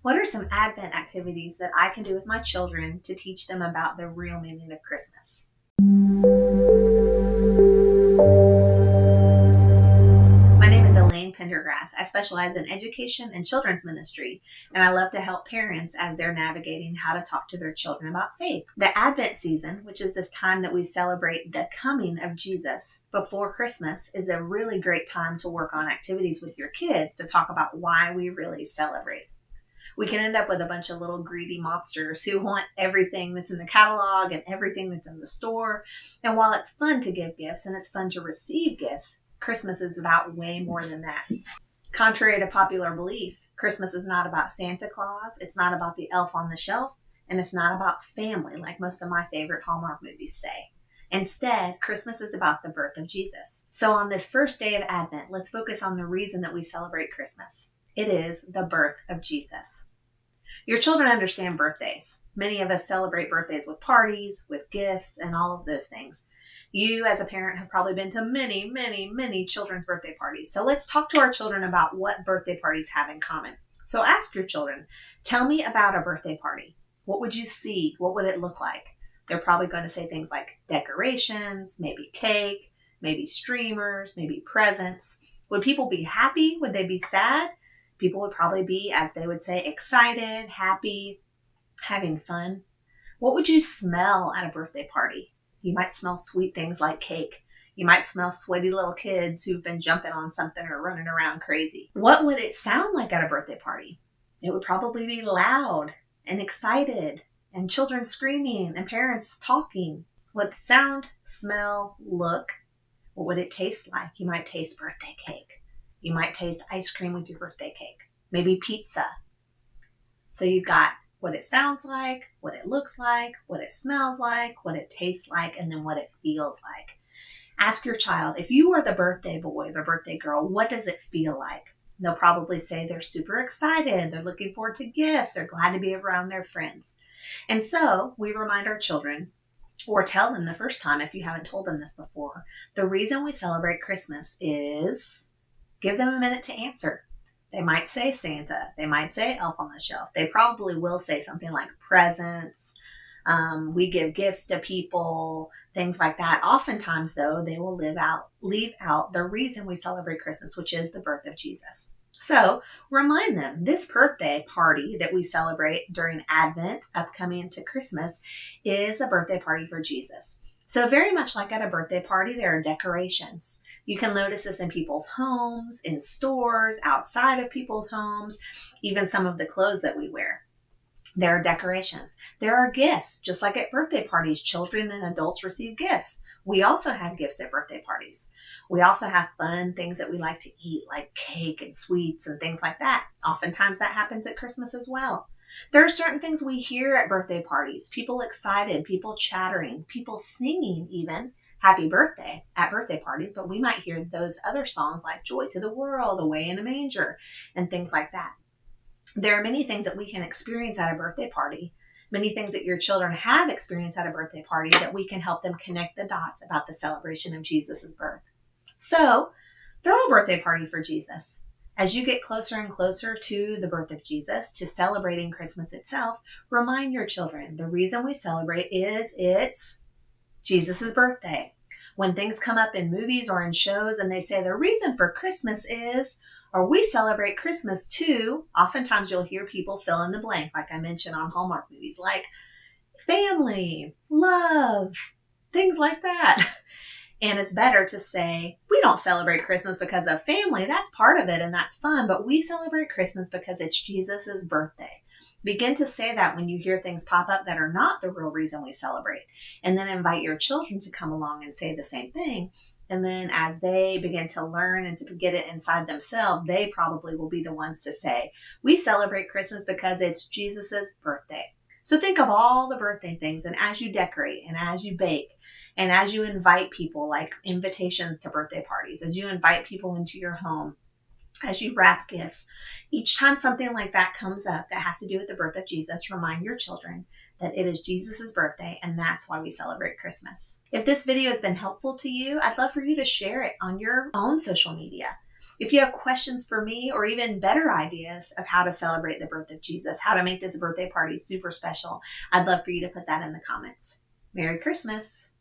What are some Advent activities that I can do with my children to teach them about the real meaning of Christmas? My name is Elaine Pendergrass. I specialize in education and children's ministry, and I love to help parents as they're navigating how to talk to their children about faith. The Advent season, which is this time that we celebrate the coming of Jesus before Christmas, is a really great time to work on activities with your kids to talk about why we really celebrate. We can end up with a bunch of little greedy monsters who want everything that's in the catalog and everything that's in the store. And while it's fun to give gifts and it's fun to receive gifts, Christmas is about way more than that. Contrary to popular belief, Christmas is not about Santa Claus, it's not about the elf on the shelf, and it's not about family like most of my favorite Hallmark movies say. Instead, Christmas is about the birth of Jesus. So on this first day of Advent, let's focus on the reason that we celebrate Christmas. It is the birth of Jesus. Your children understand birthdays. Many of us celebrate birthdays with parties, with gifts, and all of those things. You, as a parent, have probably been to many, many, many children's birthday parties. So let's talk to our children about what birthday parties have in common. So ask your children, tell me about a birthday party. What would you see? What would it look like? They're probably going to say things like decorations, maybe cake, maybe streamers, maybe presents. Would people be happy? Would they be sad? People would probably be, as they would say, excited, happy, having fun. What would you smell at a birthday party? You might smell sweet things like cake. You might smell sweaty little kids who've been jumping on something or running around crazy. What would it sound like at a birthday party? It would probably be loud and excited and children screaming and parents talking. What sound, smell, look, what would it taste like? You might taste birthday cake. You might taste ice cream with your birthday cake, maybe pizza. So you've got what it sounds like, what it looks like, what it smells like, what it tastes like, and then what it feels like. Ask your child, if you were the birthday boy, the birthday girl, what does it feel like? They'll probably say they're super excited, they're looking forward to gifts, they're glad to be around their friends. And so we remind our children, or tell them the first time if you haven't told them this before, the reason we celebrate Christmas is... Give them a minute to answer. They might say Santa. They might say elf on the shelf. They probably will say something like presents. We give gifts to people, things like that. Oftentimes, though, they will leave out the reason we celebrate Christmas, which is the birth of Jesus. So remind them, this birthday party that we celebrate during Advent, upcoming to Christmas, is a birthday party for Jesus. So very much like at a birthday party, there are decorations. You can notice this in people's homes, in stores, outside of people's homes, even some of the clothes that we wear. There are decorations. There are gifts. Just like at birthday parties, children and adults receive gifts. We also have gifts at birthday parties. We also have fun things that we like to eat, like cake and sweets and things like that. Oftentimes that happens at Christmas as well. There are certain things we hear at birthday parties, people excited, people chattering, people singing even happy birthday at birthday parties, but we might hear those other songs like Joy to the World, Away in a Manger, and things like that. There are many things that we can experience at a birthday party, many things that your children have experienced at a birthday party that we can help them connect the dots about the celebration of Jesus' birth. So throw a birthday party for Jesus. As you get closer and closer to the birth of Jesus, to celebrating Christmas itself, remind your children the reason we celebrate is it's Jesus' birthday. When things come up in movies or in shows and they say the reason for Christmas is, or we celebrate Christmas too, oftentimes you'll hear people fill in the blank, like I mentioned on Hallmark movies, like family, love, things like that. And it's better to say, we don't celebrate Christmas because of family. That's part of it and that's fun. But we celebrate Christmas because it's Jesus's birthday. Begin to say that when you hear things pop up that are not the real reason we celebrate. And then invite your children to come along and say the same thing. And then as they begin to learn and to get it inside themselves, they probably will be the ones to say, we celebrate Christmas because it's Jesus's birthday. So think of all the birthday things, and as you decorate and as you bake and as you invite people, like invitations to birthday parties, as you invite people into your home, as you wrap gifts, each time something like that comes up that has to do with the birth of Jesus, remind your children that it is Jesus' birthday, and that's why we celebrate Christmas. If this video has been helpful to you, I'd love for you to share it on your own social media. If you have questions for me or even better ideas of how to celebrate the birth of Jesus, how to make this birthday party super special, I'd love for you to put that in the comments. Merry Christmas.